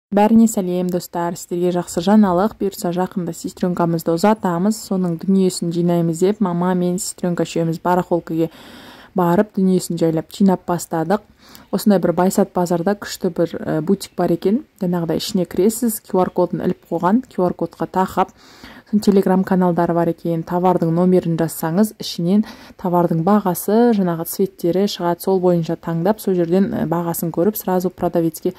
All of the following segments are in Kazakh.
Бәріне сәлем достар, сіздерге жақсы жаңалық бұйырса жақында сестренкамызды ұзатамыз, соның дүниесін жинаймыз деп мама мен сестренка үшеуміз барахолкаға барып дүниесін жайлап жинап бастадық. Осындай бір Байсат базарда күшті бір бутик бар екен. Жаңағыдай ішіне кіресіз, QR кодын іліп қойған, QR кодқа тақап, телеграм каналдары бар екен, товардың номерін жазсаңыз, ішінен товардың бағасы, жаңағы цветтері шығады, сол бойынша таңдап, сол жерден бағасын көріп, сразу продавецке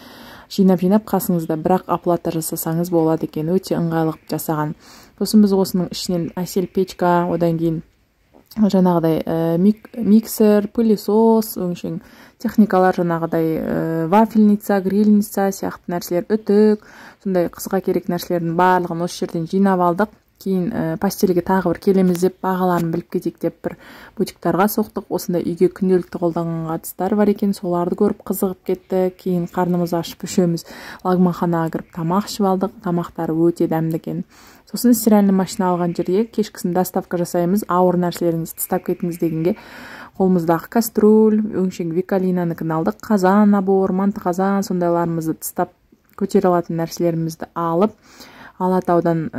жинап қасыңызда бірақ оплата жасасаңыз болады екен. Өте ыңғайлы жасаған. Сосын біз осының ішінен әсел печка, одан кейін жаңағыдай миксер, пылесос, өңшең техникалар, жаңағыдай вафельница, грильница сияқты нәрселер, үтік, сондай қызға керек нәрселердің барлығын осы жерден жинап алдық. Кейін пастельге тағы бір келеміз деп бағаларын біліп кетейік деп бір бутиктарға соқтық. Осындай үйге күнделікті қолданған ыдыстар бар екен, соларды көріп қызығып кетті. Кейін қарнымыз ашып үшеуміз лагманханаға кіріп тамақ ішіп алдық. Тамақтары өте дәмді екен. Сосын стиральный машина алған жерге кешкісін доставка жасаймыз, ауыр нәрселеріңізді тастап кетіңіз дегенге қолымыздағы кастрюль, өңшең Викалинаныкін алдық, қазан, набор, манты қазан, сондайларымызды тастап көтере алатын нәрселерімізді алып, Алатаудан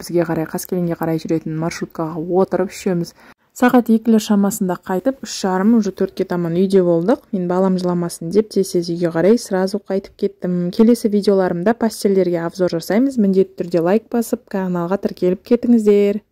бізге қарай, Қаскелеңге қарай жүретін маршруткаға отырып үшеуміз сағат 2 шамасында қайтып, 3:30 уже 4-ке таман үйде болдық. Мен балам жыламасын деп тез үйге қарай сразу қайтып кеттім. Келесі видеоларымда пастельдерге обзор жасаймыз. Міндетті түрде лайк басып, каналға тіркеліп кетіңіздер.